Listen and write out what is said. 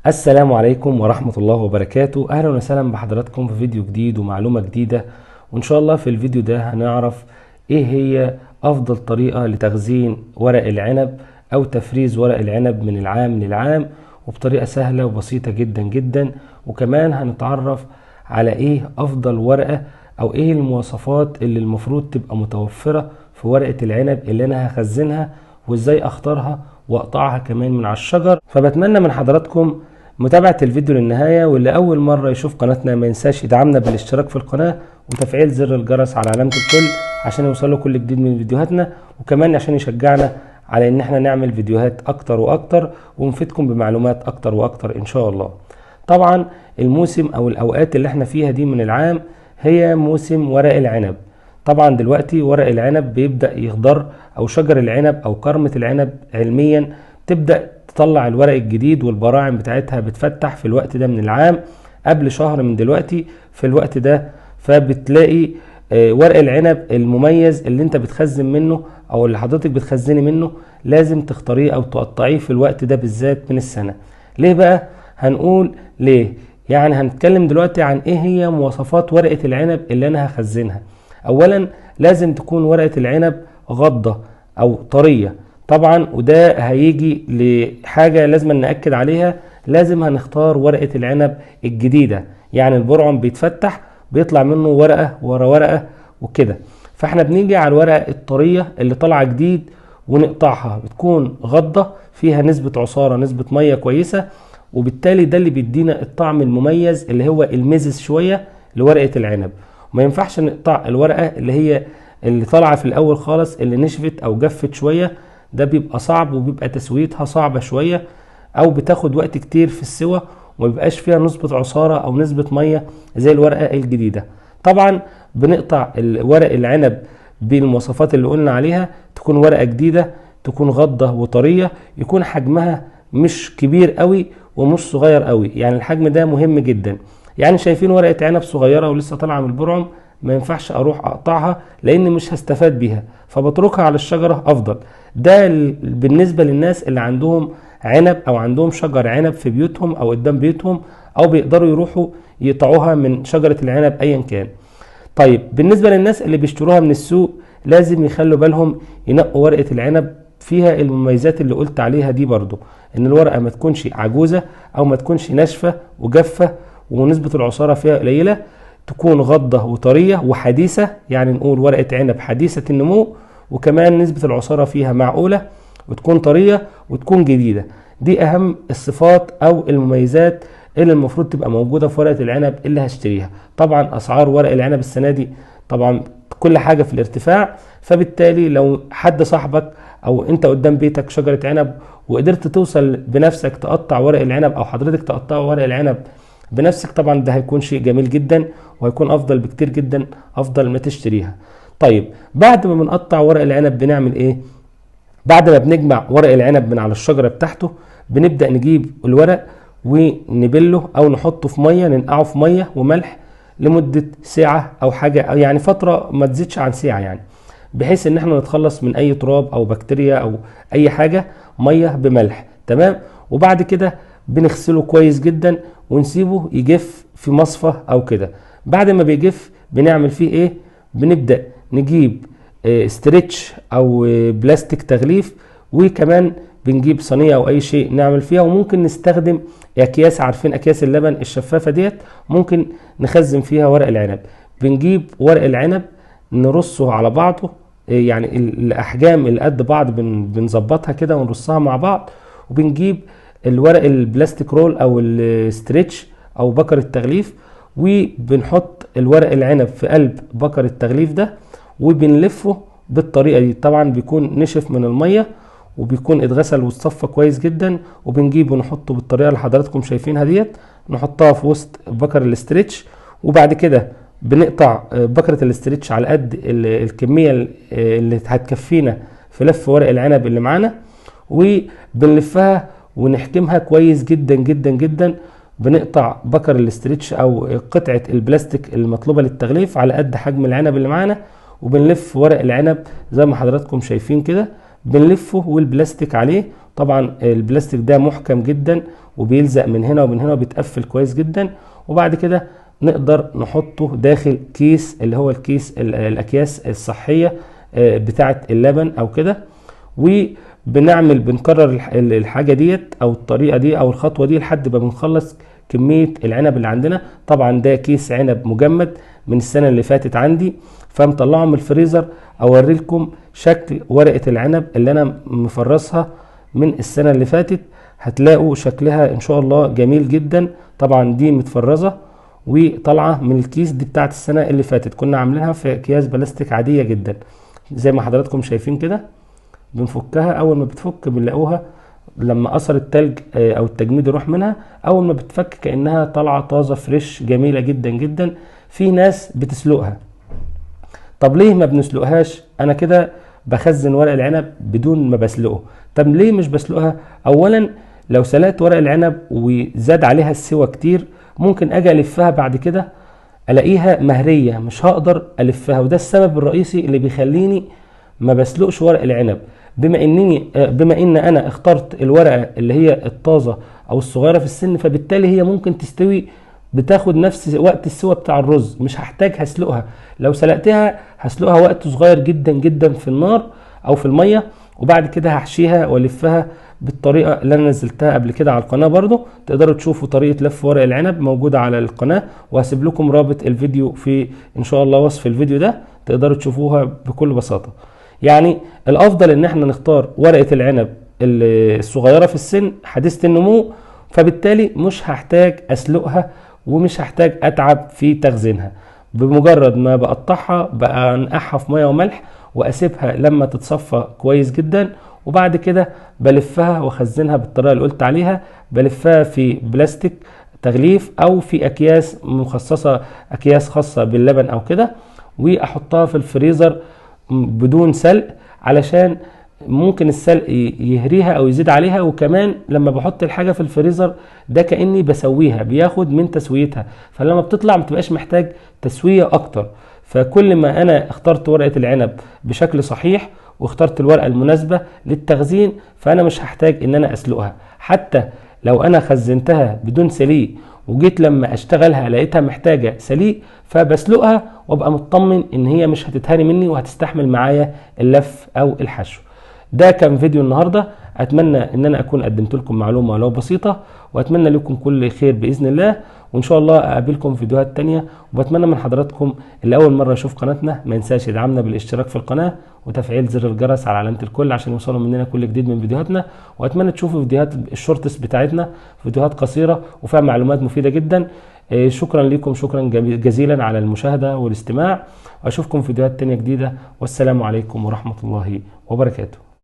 السلام عليكم ورحمة الله وبركاته. أهلا وسهلا بحضراتكم في فيديو جديد ومعلومة جديدة. وإن شاء الله في الفيديو ده هنعرف إيه هي أفضل طريقة لتخزين ورق العنب أو تفريز ورق العنب من العام للعام، وبطريقة سهلة وبسيطة جدا جدا. وكمان هنتعرف على إيه أفضل ورقة أو إيه المواصفات اللي المفروض تبقى متوفرة في ورقة العنب اللي أنا هخزنها، وإزاي أختارها وأقطعها كمان من على الشجر. فبتمنى من حضراتكم متابعة الفيديو للنهاية، واللي أول مرة يشوف قناتنا ما ينساش يدعمنا بالاشتراك في القناة وتفعيل زر الجرس على علامة الكل عشان يوصله كل جديد من فيديوهاتنا، وكمان عشان يشجعنا على إن احنا نعمل فيديوهات أكتر وأكتر ونفيدكم بمعلومات أكتر وأكتر إن شاء الله. طبعا الموسم أو الأوقات اللي احنا فيها دي من العام هي موسم ورق العنب. طبعا دلوقتي ورق العنب بيبدأ يخضر، أو شجر العنب أو كرمة العنب علميا تبدأ تطلع الورق الجديد، والبراعم بتاعتها بتفتح في الوقت ده من العام قبل شهر من دلوقتي في الوقت ده. فبتلاقي ورق العنب المميز اللي انت بتخزن منه او اللي حضرتك بتخزني منه لازم تختاريه او تقطعيه في الوقت ده بالذات من السنة. ليه بقى؟ هنقول ليه. يعني هنتكلم دلوقتي عن ايه هي مواصفات ورقة العنب اللي انا هخزنها. اولا لازم تكون ورقة العنب غضة او طرية طبعا، وده هيجي لحاجة لازم نأكد عليها. لازم هنختار ورقة العنب الجديدة، يعني البرعم بيتفتح بيطلع منه ورقة ورا ورقة وكده. فاحنا بنيجي على الورقة الطرية اللي طالعة جديد ونقطعها، بتكون غضة فيها نسبة عصارة نسبة مية كويسة، وبالتالي ده اللي بيدينا الطعم المميز اللي هو المزز شوية لورقة العنب. وما ينفعش نقطع الورقة اللي طالعة في الأول خالص اللي نشفت أو جفت شوية، ده بيبقى صعب وبيبقى تسويتها صعبة شوية او بتاخد وقت كتير في السوى وما بيبقاش فيها نسبة عصارة او نسبة مية زي الورقة الجديدة. طبعا بنقطع ورق العنب بالمواصفات اللي قلنا عليها، تكون ورقة جديدة، تكون غضة وطرية، يكون حجمها مش كبير قوي ومش صغير قوي، يعني الحجم ده مهم جدا. يعني شايفين ورقة عنب صغيرة ولسه طالعة من البرعم، ما ينفعش اروح اقطعها لان مش هستفاد بيها، فبتركها على الشجرة افضل. ده بالنسبة للناس اللي عندهم عنب او عندهم شجر عنب في بيوتهم او قدام بيوتهم، او بيقدروا يروحوا يقطعوها من شجرة العنب ايا كان. طيب بالنسبة للناس اللي بيشتروها من السوق لازم يخلوا بالهم ينقوا ورقة العنب فيها المميزات اللي قلت عليها دي برضو، ان الورقة ما تكونش عجوزة او ما تكونش ناشفة وجافة ونسبة العصارة فيها قليلة، تكون غضة وطرية وحديثة، يعني نقول ورقة عنب حديثة النمو، وكمان نسبة العصارة فيها معقولة، وتكون طرية وتكون جديدة. دي أهم الصفات أو المميزات اللي المفروض تبقى موجودة في ورقة العنب اللي هشتريها. طبعا أسعار ورق العنب السنة دي طبعا كل حاجة في الارتفاع، فبالتالي لو حد صاحبك أو أنت قدام بيتك شجرة عنب وقدرت توصل بنفسك تقطع ورق العنب أو حضرتك تقطع ورق العنب بنفسك، طبعا ده هيكون شيء جميل جدا وهيكون أفضل بكتير جدا، أفضل ما تشتريها. طيب بعد ما بنقطع ورق العنب بنعمل ايه؟ بعد ما بنجمع ورق العنب من على الشجرة بتاعته بنبدأ نجيب الورق ونبله او نحطه في مية، ننقعه في مية وملح لمدة ساعة او حاجة، أو يعني فترة ما تزيدش عن ساعة، يعني بحيث ان احنا نتخلص من اي تراب او بكتيريا او اي حاجة. مية بملح، تمام. وبعد كده بنغسله كويس جدا ونسيبه يجف في مصفى او كده. بعد ما بيجف بنعمل فيه ايه؟ بنبدأ نجيب استرتش او بلاستيك تغليف، وكمان بنجيب صينيه او اي شيء نعمل فيها، وممكن نستخدم اكياس، عارفين اكياس اللبن الشفافه ديت، ممكن نخزن فيها ورق العنب. بنجيب ورق العنب نرصه على بعضه، يعني الاحجام اللي قد بعض بنظبطها كده ونرصها مع بعض، وبنجيب الورق البلاستيك رول او الاسترتش او بكر التغليف، وبنحط الورق العنب في قلب بكر التغليف ده وبنلفه بالطريقة دي. طبعا بيكون نشف من المية وبيكون اتغسل واتصفى كويس جدا، وبنجيبه ونحطه بالطريقة اللي حضراتكم شايفينها ديت، نحطها في وسط بكر الاسترتش. وبعد كده بنقطع بكرة الاسترتش على قد الكمية اللي هتكفينا في لف ورق العنب اللي معانا، وبنلفها ونحكمها كويس جدا جدا جدا. بنقطع بكر الاسترتش او قطعة البلاستيك المطلوبة للتغليف على قد حجم العنب اللي معانا، وبنلف ورق العنب زي ما حضراتكم شايفين كده، بنلفه والبلاستيك عليه. طبعا البلاستيك ده محكم جدا وبيلزق من هنا ومن هنا وبيتقفل كويس جدا. وبعد كده نقدر نحطه داخل كيس اللي هو الكيس الاكياس الصحيه بتاعه اللبن او كده، بنكرر الحاجه ديت او الطريقه دي او الخطوه دي لحد ما بنخلص كميه العنب اللي عندنا. طبعا ده كيس عنب مجمد من السنه اللي فاتت عندي، فمطلعه من الفريزر اوري لكم شكل ورقه العنب اللي انا مفرزها من السنه اللي فاتت. هتلاقوا شكلها ان شاء الله جميل جدا. طبعا دي متفرزه وطالعه من الكيس دي بتاعت السنه اللي فاتت، كنا عاملينها في اكياس بلاستيك عاديه جدا زي ما حضراتكم شايفين كده. بنفكها، اول ما بتفك بنلاقوها لما اثر التلج او التجميد يروح منها، اول ما بتفك كانها طالعه طازه فريش جميله جدا جدا. في ناس بتسلقها. طب ليه ما بنسلقهاش؟ انا كده بخزن ورق العنب بدون ما بسلقه. طب ليه مش بسلقها؟ اولا لو سلقت ورق العنب وزاد عليها السوى كتير ممكن اجي الفها بعد كده الاقيها مهريه، مش هقدر الفها، وده السبب الرئيسي اللي بيخليني ما بسلقش ورق العنب. بما ان انا اخترت الورقه اللي هي الطازه او الصغيره في السن، فبالتالي هي ممكن تستوي، بتاخد نفس وقت السوى بتاع الرز، مش هحتاج هسلقها. لو سلقتها هسلقها وقت صغير جدا جدا في النار او في الميه، وبعد كده هحشيها والفها بالطريقه اللي انا نزلتها قبل كده على القناه. برضو تقدروا تشوفوا طريقه لف ورق العنب موجوده على القناه، وهسيب لكم رابط الفيديو في ان شاء الله وصف الفيديو ده، تقدروا تشوفوها بكل بساطه. يعني الافضل ان احنا نختار ورقه العنب الصغيره في السن حديثه النمو، فبالتالي مش هحتاج اسلقها ومش هحتاج اتعب في تخزينها. بمجرد ما بقطعها بنقعها في ميه وملح واسيبها لما تتصفى كويس جدا، وبعد كده بلفها واخزنها بالطريقه اللي قلت عليها. بلفها في بلاستيك تغليف او في اكياس مخصصه، اكياس خاصه باللبن او كده، واحطها في الفريزر بدون سلق، علشان ممكن السلق يهريها او يزيد عليها. وكمان لما بحط الحاجه في الفريزر ده كاني بسويها، بياخد من تسويتها، فلما بتطلع ما بتبقاش محتاج تسويه اكتر. فكل ما انا اخترت ورقه العنب بشكل صحيح واخترت الورقه المناسبه للتخزين، فانا مش هحتاج ان انا اسلقها. حتى لو انا خزنتها بدون سليق وجيت لما اشتغلها لقيتها محتاجه سليق، فبسلقها وابقى مطمن ان هي مش هتتهري مني وهتستحمل معايا اللف او الحشو. ده كان فيديو النهارده، اتمنى ان انا اكون قدمت لكم معلومه ولو بسيطه، واتمنى لكم كل خير باذن الله، وان شاء الله اقابلكم في فيديوهات تانية. وبتمنى من حضراتكم اللي اول مره يشوف قناتنا ما ينساش يدعمنا بالاشتراك في القناه وتفعيل زر الجرس على علامه الكل عشان يوصلوا مننا كل جديد من فيديوهاتنا. واتمنى تشوفوا فيديوهات الشورتس بتاعتنا، فيديوهات قصيره وفيها معلومات مفيده جدا. شكرا لكم، شكرا جزيلا على المشاهده والاستماع، واشوفكم في فيديوهات تانية جديده، والسلام عليكم ورحمه الله وبركاته.